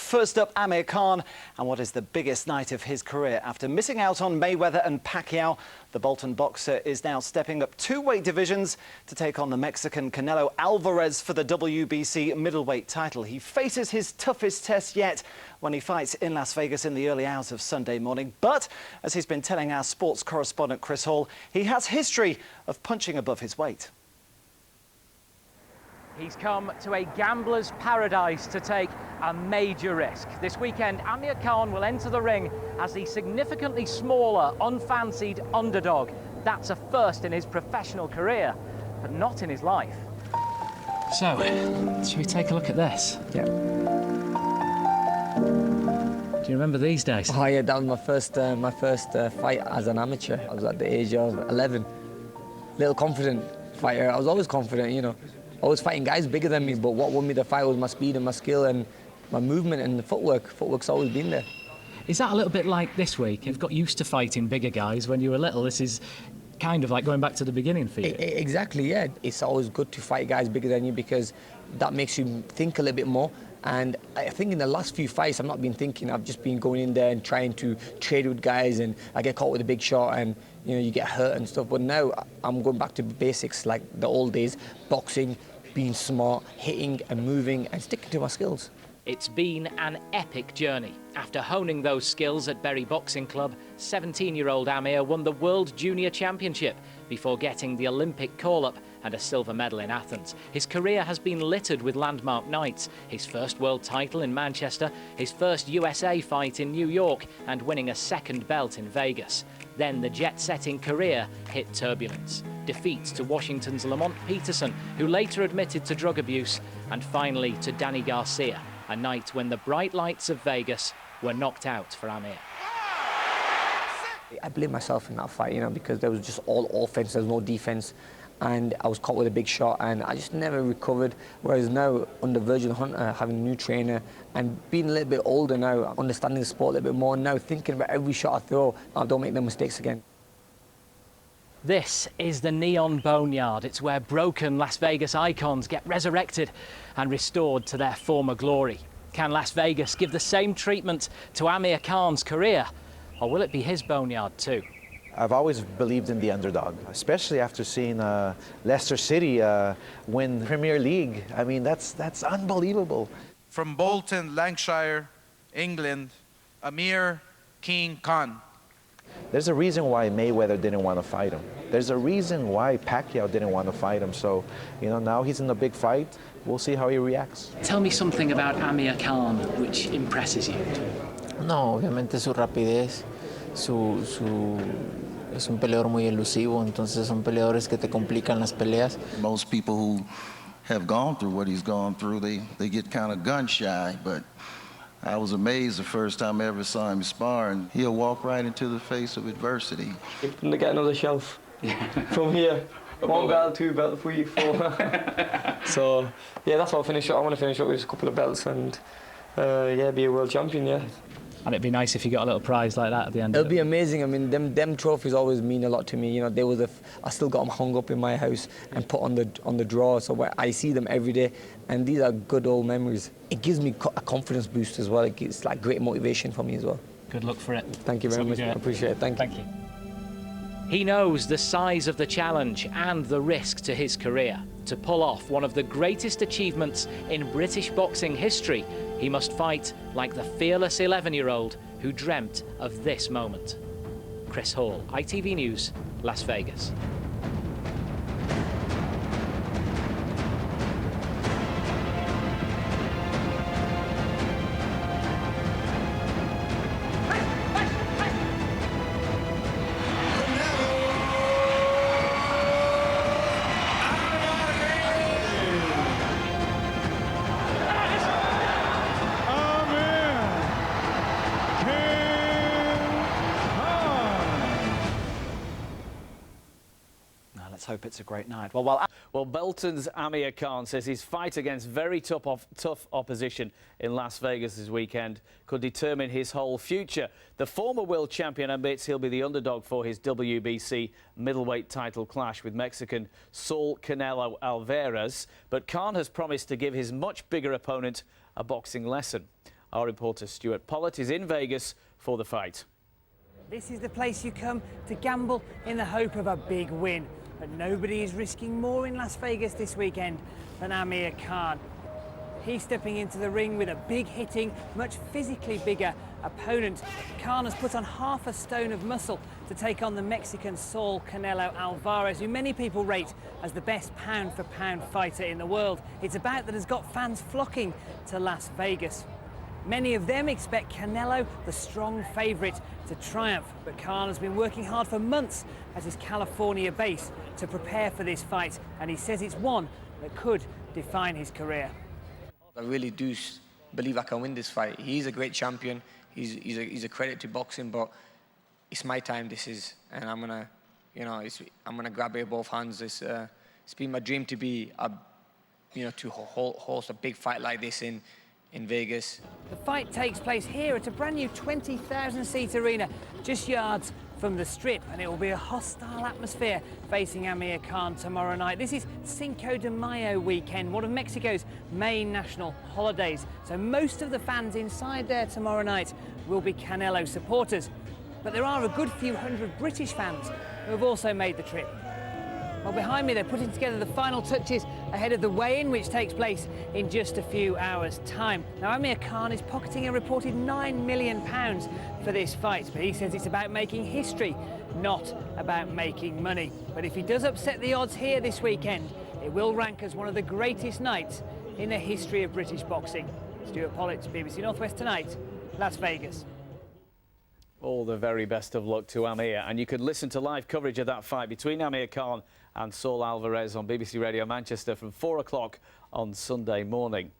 First up, Amir Khan, and what is the biggest night of his career. After missing out on Mayweather and Pacquiao, the Bolton boxer is now stepping up 2 weight divisions to take on the Mexican Canelo Alvarez for the WBC middleweight title. He faces his toughest test yet when he fights in Las Vegas in the early hours of Sunday morning. But, as he's been telling our sports correspondent Chris Hall, he has history of punching above his weight. He's come to a gambler's paradise to take a major risk. This weekend, Amir Khan will enter the ring as the significantly smaller, unfancied underdog. That's a first in his professional career, but not in his life. So, shall we take a look at this? Yeah. Do you remember these days? Oh yeah, that was my first fight as an amateur. I was at the age of 11. Little confident fighter. I was always confident, you know. I was fighting guys bigger than me, but what won me the fight was my speed and my skill and my movement and the footwork. Footwork's always been there. Is that a little bit like this week? You've got used to fighting bigger guys when you were little. This is kind of like going back to the beginning for you. Exactly, yeah. It's always good to fight guys bigger than you because that makes you think a little bit more. And I think in the last few fights, I've not been thinking. I've just been going in there and trying to trade with guys, and I get caught with a big shot, and you know you get hurt and stuff. But now I'm going back to basics, like the old days: boxing, being smart, hitting and moving, and sticking to my skills. It's been an epic journey. After honing those skills at Bury Boxing Club, 17-year-old Amir won the World Junior Championship before getting the Olympic call-up and a silver medal in Athens. His career has been littered with landmark nights. His first world title in Manchester, his first USA fight in New York, and winning a second belt in Vegas. Then the jet-setting career hit turbulence. Defeats to Washington's Lamont Peterson, who later admitted to drug abuse, and finally to Danny Garcia, a night when the bright lights of Vegas were knocked out for Amir. I blame myself in that fight, you know, because there was just all offense, there was no defense, and I was caught with a big shot, and I just never recovered. Whereas now, under Virgil, having a new trainer, and being a little bit older now, understanding the sport a little bit more, now thinking about every shot I throw, I don't make no mistakes again. This is the Neon Boneyard. It's where broken Las Vegas icons get resurrected and restored to their former glory. Can Las Vegas give the same treatment to Amir Khan's career, or will it be his boneyard too? I've always believed in the underdog, especially after seeing Leicester City win the Premier League. I mean, that's unbelievable. From Bolton, Lancashire, England, Amir King Khan. There's a reason why Mayweather didn't want to fight him. There's a reason why Pacquiao didn't want to fight him. So, you know, now he's in a big fight. We'll see how he reacts. Tell me something about Amir Khan which impresses you. No, obviamente su rapidez, es un peleador muy elusivo, entonces son peleadores que te complican las peleas. Most people who have gone through what he's gone through, they get kind of gun shy, but I was amazed the first time I ever saw him spar, and he'll walk right into the face of adversity. You're going to get another shelf from here. 1 belt, 2 belt, 3, 4. So, yeah, that's what I'll finish up. I want to finish up with just a couple of belts and, yeah, be a world champion, yeah. And it'd be nice if you got a little prize like that at the end. It'll be amazing. I mean, them trophies always mean a lot to me. You know, I still got them hung up in my house and put on the drawer, so I see them every day. And these are good old memories. It gives me a confidence boost as well. It's like great motivation for me as well. Good luck for it. Thank you very much. I appreciate it. Thank you. He knows the size of the challenge and the risk to his career. To pull off one of the greatest achievements in British boxing history, he must fight like the fearless 11-year-old who dreamt of this moment. Chris Hall, ITV News, Las Vegas. Let's hope it's a great night. Well, Bolton's Amir Khan says his fight against very tough opposition in Las Vegas this weekend could determine his whole future. The former world champion admits he'll be the underdog for his WBC middleweight title clash with Mexican Saul Canelo Alvarez, but Khan has promised to give his much bigger opponent a boxing lesson. Our reporter Stuart Pollett is in Vegas for the fight. This is the place you come to gamble in the hope of a big win. But nobody is risking more in Las Vegas this weekend than Amir Khan. He's stepping into the ring with a big hitting, much physically bigger opponent. Khan has put on half a stone of muscle to take on the Mexican Saul Canelo Alvarez, who many people rate as the best pound-for-pound fighter in the world. It's a bout that has got fans flocking to Las Vegas. Many of them expect Canelo, the strong favourite, to triumph, but Khan has been working hard for months at his California base to prepare for this fight, and he says it's one that could define his career. I really do believe I can win this fight. He's a great champion. He's a credit to boxing, but it's my time. This is, and I'm gonna, I'm gonna grab it with both hands. It's been my dream to be to host a big fight like this in Vegas. The fight takes place here at a brand new 20,000-seat arena, just yards from the Strip, and it will be a hostile atmosphere facing Amir Khan tomorrow night. This is Cinco de Mayo weekend, one of Mexico's main national holidays. So most of the fans inside there tomorrow night will be Canelo supporters. But there are a good few hundred British fans who have also made the trip. Well, behind me, they're putting together the final touches ahead of the weigh-in, which takes place in just a few hours' time. Now, Amir Khan is pocketing a reported £9 million for this fight, but he says it's about making history, not about making money. But if he does upset the odds here this weekend, it will rank as one of the greatest nights in the history of British boxing. Stuart Pollett, BBC Northwest Tonight, Las Vegas. All the very best of luck to Amir, and you could listen to live coverage of that fight between Amir Khan and Saul Alvarez on BBC Radio Manchester from 4 o'clock on Sunday morning.